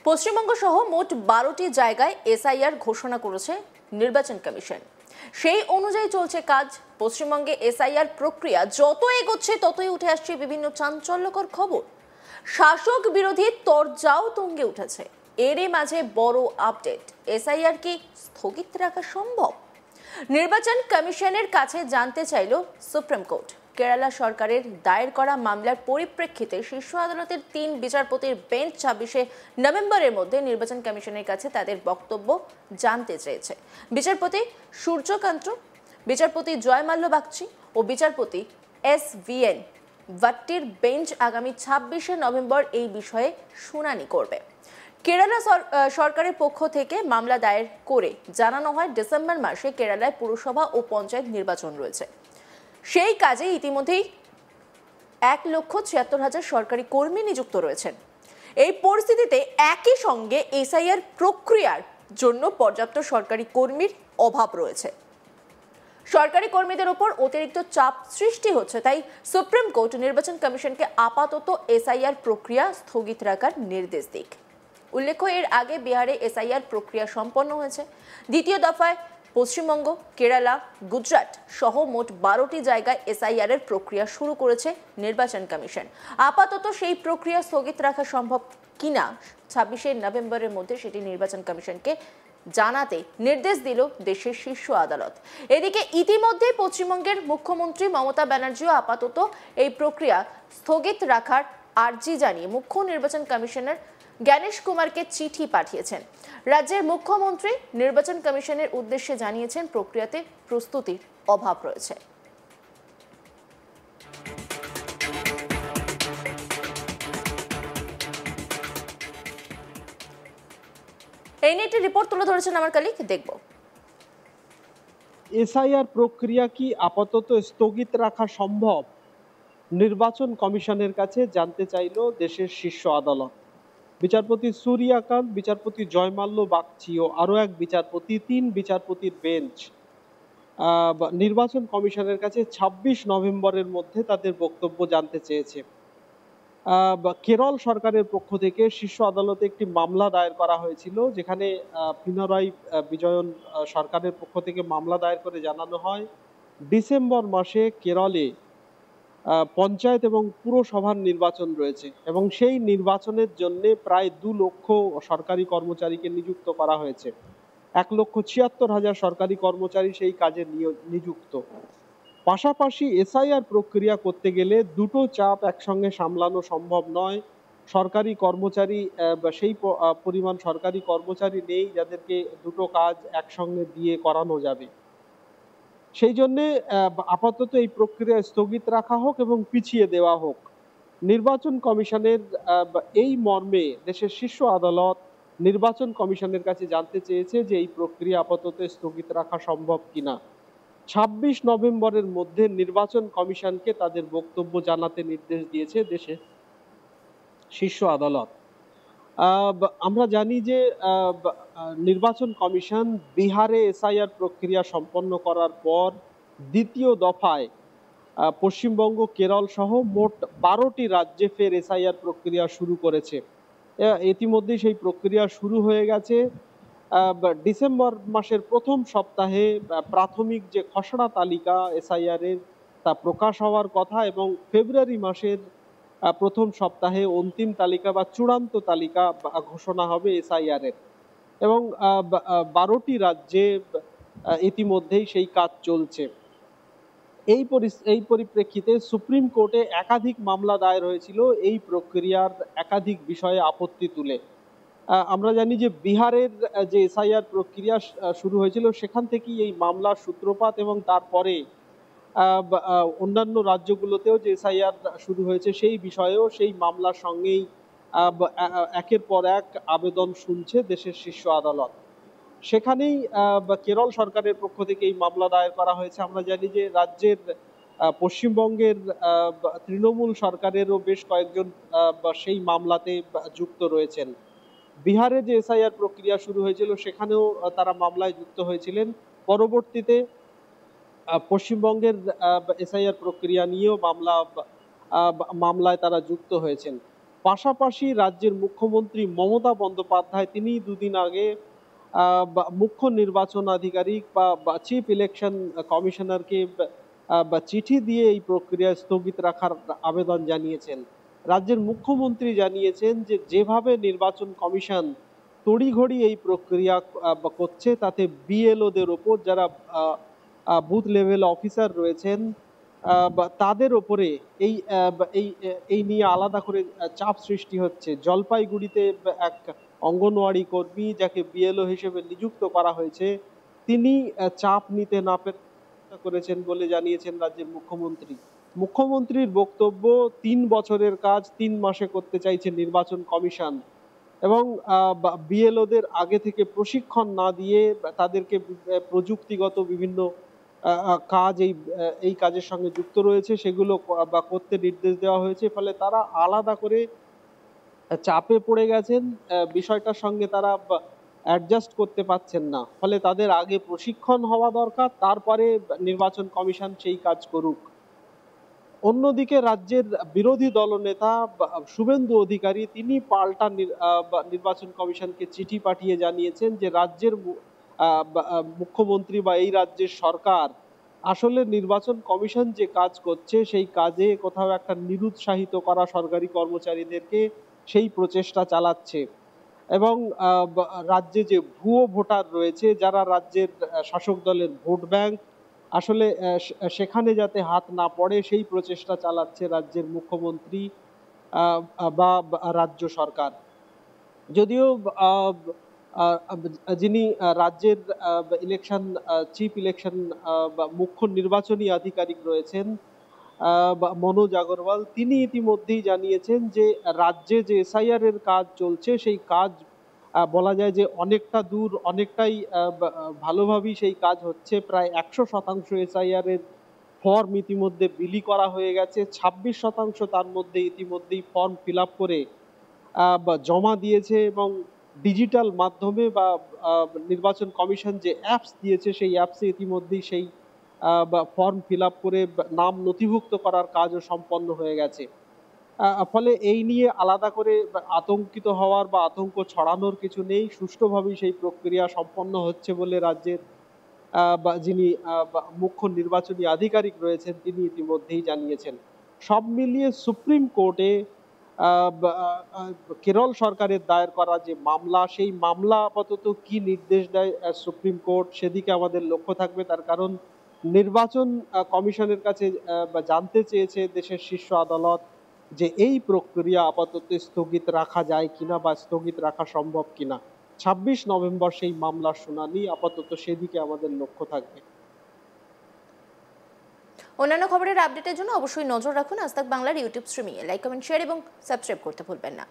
পশ্চিমবঙ্গ সহ মোট 12টি জায়গায় এসআইআর ঘোষণা করেছে নির্বাচন কমিশন। সেই অনুযায়ী চলছে কাজ। পশ্চিমবঙ্গে এসআইআর প্রক্রিয়া যত এগোচ্ছে ততই উঠে আসছে বিভিন্ন চাঞ্চল্যকর খবর। শাসক বিরোধী তরজাও তুঙ্গে উঠেছে। এরই মাঝে বড় আপডেট, এসআইআর কি স্থগিত রাখা সম্ভব? নির্বাচন কমিশনের কাছে জানতে চাইল সুপ্রিম কোর্ট। কেরালা সরকারের দায়ের করা মামলার পরিপ্রেক্ষিতে শীর্ষ আদালতের 3 বিচারপতির বেঞ্চ 26শে নভেম্বরের মধ্যে নির্বাচন কমিশনের কাছে তাদের বক্তব্য জানতে চেয়েছে। বিচারপতি সূর্যকান্ত, বিচারপতি জয়মাল্য বাগচি ও বিচারপতি SVN ভাট্টির বেঞ্চ আগামী 26শে নভেম্বর এই বিষয়ে শুনানি করবে। কেরালা সরকারের পক্ষ থেকে মামলা দায়ের করে জানানো হয় ডিসেম্বর মাসে কেরালায় পুরসভা ও পঞ্চায়েত নির্বাচন রয়েছে। সেই কাজে ইতিমধ্যেই 1,76,000 সরকারি কর্মী নিযুক্ত রয়েছেন। এই পরিস্থিতিতে একই সঙ্গে এসআইআর প্রক্রিয়ার জন্য পর্যাপ্ত সরকারি কর্মীর অভাব রয়েছে। সরকারি কর্মীদের উপর অতিরিক্ত চাপ সৃষ্টি হচ্ছে। তাই সুপ্রিম কোর্ট নির্বাচন কমিশনকে আপাতত এসআইআর প্রক্রিয়া স্থগিত রাখার নির্দেশ দিক। উল্লেখ্য, এর আগে বিহারে এসআইআর প্রক্রিয়া সম্পন্ন হয়েছে। দ্বিতীয় দফায় পশ্চিমবঙ্গ, কেরালা, গুজরাট সহ মোট 12টি জায়গায় এসআইআর এর প্রক্রিয়া শুরু করেছে নির্বাচন কমিশন। আপাতত সেই প্রক্রিয়া স্থগিত রাখা সম্ভব কিনা 26শে নভেম্বরের মধ্যে সেটি নির্বাচন কমিশনকে জানাতে নির্দেশ দিল দেশের শীর্ষ আদালত। এদিকে ইতিমধ্যে পশ্চিমবঙ্গের মুখ্যমন্ত্রী মমতা ব্যানার্জিও আপাতত এই প্রক্রিয়া স্থগিত রাখার আর্জি জানিয়ে মুখ্য নির্বাচন কমিশনার জ্ঞানেশ কুমারকে চিঠি পাঠিয়েছেন। রাজ্যের মুখ্যমন্ত্রী নির্বাচন কমিশনের উদ্দেশ্যে জানিয়েছেন প্রক্রিয়াতে প্রস্তুতির অভাব রয়েছে। এই নিয়ে একটি রিপোর্ট তুলে ধরেছেন আমার কলিগ, দেখব। এসআইআর প্রক্রিয়া কি আপাতত স্থগিত রাখা সম্ভব? নির্বাচন কমিশনের কাছে জানতে চাইল দেশের শীর্ষ আদালত। বিচারপতি সূর্যকান্ত, বিচারপতি জয়মাল্য বাগচি ও আরো এক বিচারপতি, 3 বিচারপতির বেঞ্চ নির্বাচন কমিশনের কাছে 26 নভেম্বরের মধ্যে তাদের বক্তব্য জানতে চেয়েছে। কেরল সরকারের পক্ষ থেকে শীর্ষ আদালতে একটি মামলা দায়ের করা হয়েছিল, যেখানে পিনারাই বিজয়ন সরকারের পক্ষ থেকে মামলা দায়ের করে জানানো হয় ডিসেম্বর মাসে কেরলে পঞ্চায়েত এবং পুরসভার নির্বাচন রয়েছে এবং সেই নির্বাচনের জন্য প্রায় 2 লক্ষ সরকারি কর্মচারীকে নিযুক্ত করা হয়েছে। 1,76,000 সরকারি কর্মচারী সেই কাজে নিযুক্ত। পাশাপাশি এসআইআর প্রক্রিয়া করতে গেলে দুটো চাপ একসঙ্গে সামলানো সম্ভব নয়। সরকারি কর্মচারী সেই পরিমাণ সরকারি কর্মচারী নেই যাদেরকে দুটো কাজ একসঙ্গে দিয়ে করানো যাবে। সেই জন্য আপাতত এই প্রক্রিয়া স্থগিত রাখা হোক এবং পিছিয়ে দেওয়া হোক। নির্বাচন কমিশনের এই মর্মে দেশের শীর্ষ আদালত নির্বাচন কমিশনের কাছে জানতে চেয়েছে যে এই প্রক্রিয়া আপাতত স্থগিত রাখা সম্ভব কিনা। 26 নভেম্বরের মধ্যে নির্বাচন কমিশনকে তাদের বক্তব্য জানাতে নির্দেশ দিয়েছে দেশের শীর্ষ আদালত। আমরা জানি যে নির্বাচন কমিশন বিহারে এসআইআর প্রক্রিয়া সম্পন্ন করার পর দ্বিতীয় দফায় পশ্চিমবঙ্গ, কেরল সহ মোট 12টি রাজ্যে ফের এসআইআর প্রক্রিয়া শুরু করেছে। ইতিমধ্যে সেই প্রক্রিয়া শুরু হয়ে গেছে। ডিসেম্বর মাসের প্রথম সপ্তাহে প্রাথমিক যে খসড়া তালিকা এসআইআর এর তা প্রকাশ হওয়ার কথা এবং ফেব্রুয়ারি মাসের প্রথম সপ্তাহে অন্তিম তালিকা বা চূড়ান্ত তালিকা ঘোষণা হবে এসআইআর এর এবং 12টি রাজ্যে ইতিমধ্যেই সেই কাজ চলছে। এই পরিপ্রেক্ষিতে সুপ্রিম কোর্টে একাধিক মামলা দায়ের হয়েছিল এই প্রক্রিয়ার একাধিক বিষয়ে আপত্তি তুলে। আমরা জানি যে বিহারের যে এসআইআর প্রক্রিয়া শুরু হয়েছিল সেখান থেকেই এই মামলার সূত্রপাত এবং তারপরে অন্যান্য রাজ্যগুলোতেও যে এসআইআর শুরু হয়েছে সেই বিষয়েও সেই মামলার সঙ্গেই একের পর এক আবেদন শুনছে দেশের শীর্ষ আদালত। সেখানেই কেরল সরকারের পক্ষ থেকে এই মামলা দায়ের করা হয়েছে। আমরা জানি যে রাজ্যের পশ্চিমবঙ্গের তৃণমূল সরকারেরও বেশ কয়েকজন সেই মামলাতে যুক্ত রয়েছেন। বিহারে যে এসআইআর প্রক্রিয়া শুরু হয়েছিল সেখানেও তারা মামলায় যুক্ত হয়েছিলেন। পরবর্তীতে পশ্চিমবঙ্গের এসআইআর প্রক্রিয়া নিয়েও মামলায় তারা যুক্ত হয়েছেন। পাশাপাশি রাজ্যের মুখ্যমন্ত্রী মমতা বন্দ্যোপাধ্যায় তিনি দুদিন আগে মুখ্য নির্বাচন আধিকারিক বা চিফ ইলেকশন কমিশনারকে চিঠি দিয়ে এই প্রক্রিয়া স্থগিত রাখার আবেদন জানিয়েছেন। রাজ্যের মুখ্যমন্ত্রী জানিয়েছেন যে যেভাবে নির্বাচন কমিশন তড়িঘড়ি এই প্রক্রিয়া করছে তাতে বিএলওদের ওপর যারা বুথ লেভেল অফিসার রয়েছেন তাদের ওপরে এই এই এই নিয়ে আলাদা করে চাপ সৃষ্টি হচ্ছে। জলপাইগুড়িতে এক অঙ্গনওয়াড়ি কর্মী যাকে বিএলও হিসেবে নিযুক্ত করা হয়েছে তিনি চাপ নিতে না পেরে করেছেন বলে জানিয়েছেন রাজ্যের মুখ্যমন্ত্রী। মুখ্যমন্ত্রীর বক্তব্য ৩ বছরের কাজ ৩ মাসে করতে চাইছে নির্বাচন কমিশন এবং বিএলওদের আগে থেকে প্রশিক্ষণ না দিয়ে তাদেরকে প্রযুক্তিগত বিভিন্ন কাজ এই কাজের সঙ্গে যুক্ত রয়েছে সেগুলো করতে নির্দেশ দেওয়া হয়েছে। ফলে তারা আলাদা করে চাপে পড়ে গেছেন, বিষয়টার সঙ্গে তারা অ্যাডজাস্ট করতে পারছেন না। ফলে তাদের আগে প্রশিক্ষণ হওয়া দরকার, তারপরে নির্বাচন কমিশন সেই কাজ করুক। অন্যদিকে রাজ্যের বিরোধী দলনেতা শুভেন্দু অধিকারী তিনি পাল্টা নির্বাচন কমিশনকে চিঠি পাঠিয়ে জানিয়েছেন যে রাজ্যের মুখ্যমন্ত্রী বা এই রাজ্যের সরকার আসলে নির্বাচন কমিশন যে কাজ করছে সেই কাজে কোথাও একটা নিরুৎসাহিত করা সরকারি কর্মচারীদেরকে সেই প্রচেষ্টা চালাচ্ছে এবং রাজ্যে যে ভুয়ো ভোটার রয়েছে যারা রাজ্যের শাসক দলের ভোট ব্যাংক আসলে সেখানে যাতে হাত না পড়ে সেই প্রচেষ্টা চালাচ্ছে রাজ্যের মুখ্যমন্ত্রী বা রাজ্য সরকার। যদিও যিনি রাজ্যের ইলেকশন চিফ ইলেকশন বা মুখ্য নির্বাচনী আধিকারিক রয়েছেন মনোজ আগরওয়াল তিনি ইতিমধ্যেই জানিয়েছেন যে রাজ্যে যে এসআইআর এর কাজ চলছে সেই কাজ বলা যায় যে অনেকটা দূর অনেকটাই ভালোভাবেই সেই কাজ হচ্ছে। প্রায় 100% এসআইআর এর ফর্ম ইতিমধ্যে বিলি করা হয়ে গেছে, 26% তার মধ্যে ইতিমধ্যেই ফর্ম ফিল আপ করে জমা দিয়েছে এবং ডিজিটাল মাধ্যমে বা নির্বাচন কমিশন যে অ্যাপস দিয়েছে সেই অ্যাপসে ইতিমধ্যেই সেই ফর্ম ফিল আপ করে নাম নথিভুক্ত করার কাজও সম্পন্ন হয়ে গেছে। ফলে এই নিয়ে আলাদা করে আতঙ্কিত হওয়ার বা আতঙ্ক ছড়ানোর কিছু নেই, সুষ্ঠুভাবেই সেই প্রক্রিয়া সম্পন্ন হচ্ছে বলে রাজ্যের যিনি মুখ্য নির্বাচনী আধিকারিক রয়েছেন তিনি ইতিমধ্যেই জানিয়েছেন। সব মিলিয়ে সুপ্রিম কোর্টে কেরল সরকারের দায়ের করা যে মামলা সেই মামলা আপাতত কি নির্দেশ দেয় সুপ্রিম কোর্ট সেদিকে আমাদের লক্ষ্য থাকবে। তার কারণ নির্বাচন কমিশনের কাছে জানতে চেয়েছে দেশের শীর্ষ আদালত যে এই প্রক্রিয়া আপাতত স্থগিত রাখা যায় কিনা বা স্থগিত রাখা সম্ভব কিনা। 26 নভেম্বর সেই মামলার শুনানি, আপাতত সেদিকে আমাদের লক্ষ্য থাকবে। অন্যান্য খবরের আপডেটের জন্য অবশ্যই নজর রাখুন আজ তাক বাংলার ইউটিউব স্ট্রিমিংয়ে। লাইক, কমেন্ট, শেয়ার এবং সাবস্ক্রাইব করতে ভুলবেন না।